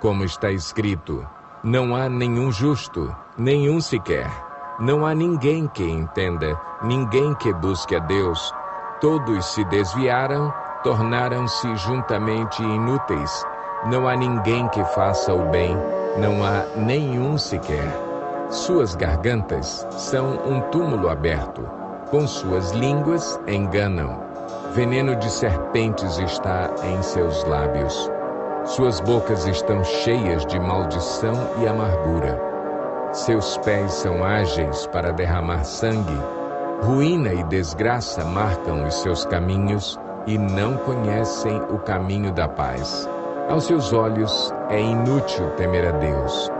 como está escrito: não há nenhum justo, nenhum sequer. Não há ninguém que entenda, ninguém que busque a Deus. Todos se desviaram, tornaram-se juntamente inúteis. Não há ninguém que faça o bem, não há nenhum sequer. Suas gargantas são um túmulo aberto, com suas línguas enganam. Veneno de serpentes está em seus lábios. Suas bocas estão cheias de maldição e amargura. Seus pés são ágeis para derramar sangue. Ruína e desgraça marcam os seus caminhos e não conhecem o caminho da paz. Aos seus olhos é inútil temer a Deus.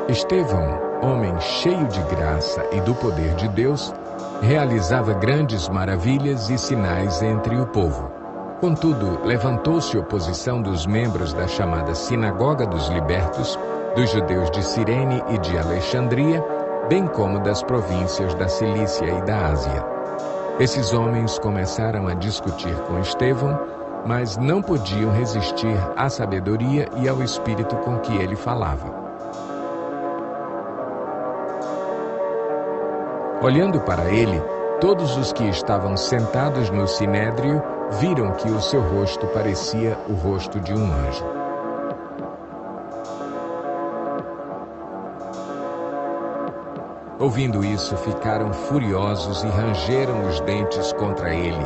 Estevão, homem cheio de graça e do poder de Deus, realizava grandes maravilhas e sinais entre o povo. Contudo, levantou-se oposição dos membros da chamada Sinagoga dos Libertos, dos judeus de Cirene e de Alexandria, bem como das províncias da Cilícia e da Ásia. Esses homens começaram a discutir com Estevão, mas não podiam resistir à sabedoria e ao espírito com que ele falava. Olhando para ele, todos os que estavam sentados no sinédrio viram que o seu rosto parecia o rosto de um anjo. Ouvindo isso, ficaram furiosos e rangeram os dentes contra ele.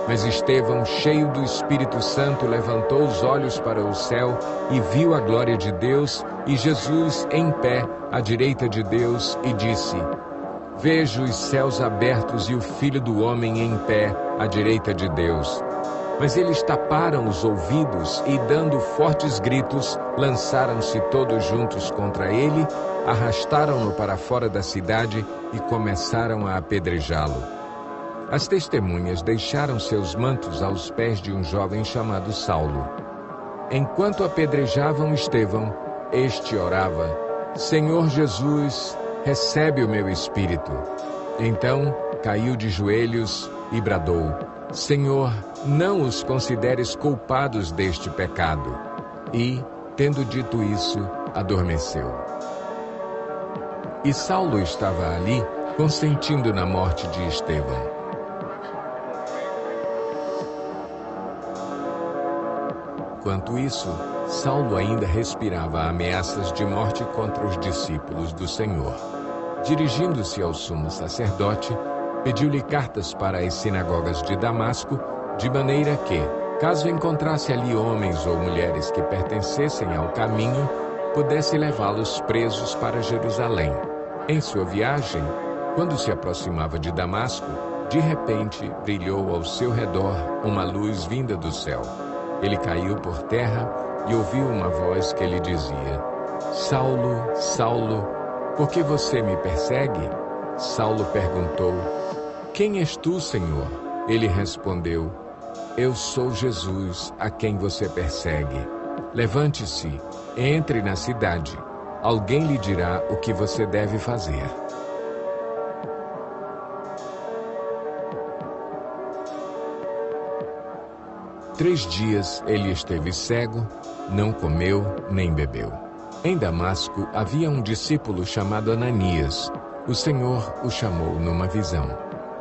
Mas Estevão, cheio do Espírito Santo, levantou os olhos para o céu e viu a glória de Deus e Jesus em pé à direita de Deus e disse: Vejo os céus abertos e o Filho do Homem em pé à direita de Deus. Mas eles taparam os ouvidos e, dando fortes gritos, lançaram-se todos juntos contra ele, arrastaram-no para fora da cidade e começaram a apedrejá-lo. As testemunhas deixaram seus mantos aos pés de um jovem chamado Saulo. Enquanto apedrejavam Estevão, este orava: Senhor Jesus, recebe o meu espírito. Então caiu de joelhos e bradou: Senhor, não os consideres culpados deste pecado. E, tendo dito isso, adormeceu. E Saulo estava ali, consentindo na morte de Estevão. Enquanto isso, Saulo ainda respirava ameaças de morte contra os discípulos do Senhor. Dirigindo-se ao sumo sacerdote, pediu-lhe cartas para as sinagogas de Damasco, de maneira que, caso encontrasse ali homens ou mulheres que pertencessem ao caminho, pudesse levá-los presos para Jerusalém. Em sua viagem, quando se aproximava de Damasco, de repente brilhou ao seu redor uma luz vinda do céu. Ele caiu por terra e ouviu uma voz que lhe dizia: Saulo, Saulo, por que você me persegue? Saulo perguntou: Quem és tu, Senhor? Ele respondeu: Eu sou Jesus, a quem você persegue. Levante-se, entre na cidade. Alguém lhe dirá o que você deve fazer. Três dias ele esteve cego, não comeu nem bebeu. Em Damasco havia um discípulo chamado Ananias. O Senhor o chamou numa visão.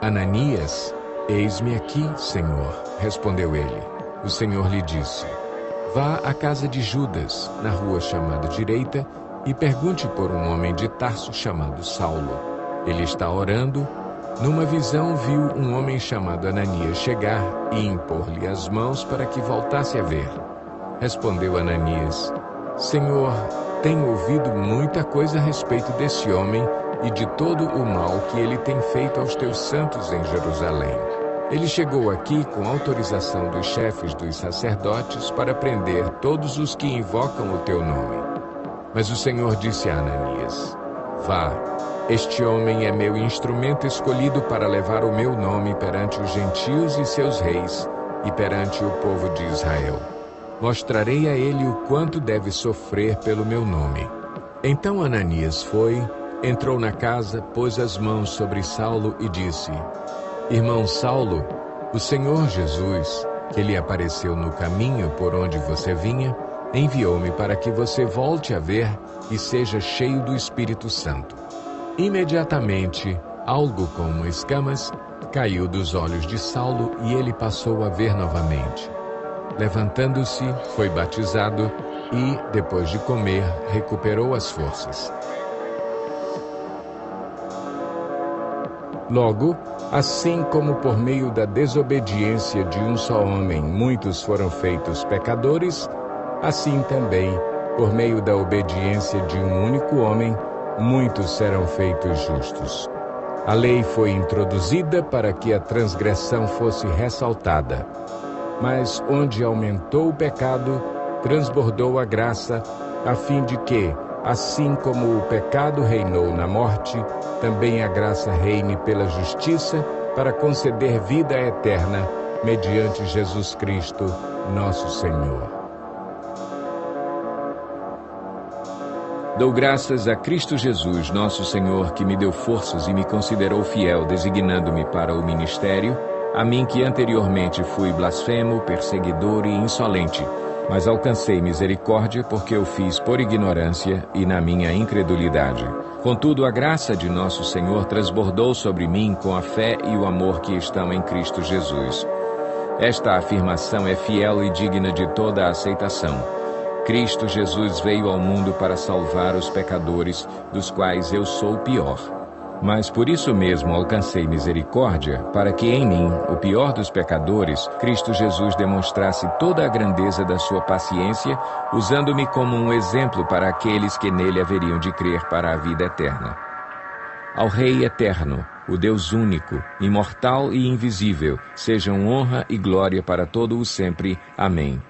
Ananias, eis-me aqui, Senhor, respondeu ele. O Senhor lhe disse: Vá à casa de Judas, na rua chamada Direita, e pergunte por um homem de Tarso chamado Saulo. Ele está orando. Numa visão viu um homem chamado Ananias chegar e impor-lhe as mãos para que voltasse a ver. Respondeu Ananias: Senhor, tenho ouvido muita coisa a respeito desse homem e de todo o mal que ele tem feito aos teus santos em Jerusalém. Ele chegou aqui com autorização dos chefes dos sacerdotes para prender todos os que invocam o teu nome. Mas o Senhor disse a Ananias: Vá, este homem é meu instrumento escolhido para levar o meu nome perante os gentios e seus reis e perante o povo de Israel. Mostrarei a ele o quanto deve sofrer pelo meu nome. Então Ananias foi, entrou na casa, pôs as mãos sobre Saulo e disse: Irmão Saulo, o Senhor Jesus, que lhe apareceu no caminho por onde você vinha, enviou-me para que você volte a ver e seja cheio do Espírito Santo. Imediatamente, algo como escamas caiu dos olhos de Saulo e ele passou a ver novamente. Levantando-se, foi batizado e, depois de comer, recuperou as forças. Logo, assim como por meio da desobediência de um só homem muitos foram feitos pecadores, assim também, por meio da obediência de um único homem, muitos serão feitos justos. A lei foi introduzida para que a transgressão fosse ressaltada. Mas onde aumentou o pecado, transbordou a graça, a fim de que, assim como o pecado reinou na morte, também a graça reine pela justiça para conceder vida eterna mediante Jesus Cristo, nosso Senhor. Dou graças a Cristo Jesus, nosso Senhor, que me deu forças e me considerou fiel, designando-me para o ministério, a mim que anteriormente fui blasfemo, perseguidor e insolente, mas alcancei misericórdia porque eu fiz por ignorância e na minha incredulidade. Contudo, a graça de nosso Senhor transbordou sobre mim com a fé e o amor que estão em Cristo Jesus. Esta afirmação é fiel e digna de toda a aceitação. Cristo Jesus veio ao mundo para salvar os pecadores, dos quais eu sou o pior. Mas por isso mesmo alcancei misericórdia, para que em mim, o pior dos pecadores, Cristo Jesus demonstrasse toda a grandeza da sua paciência, usando-me como um exemplo para aqueles que nele haveriam de crer para a vida eterna. Ao Rei eterno, o Deus único, imortal e invisível, sejam honra e glória para todo o sempre. Amém.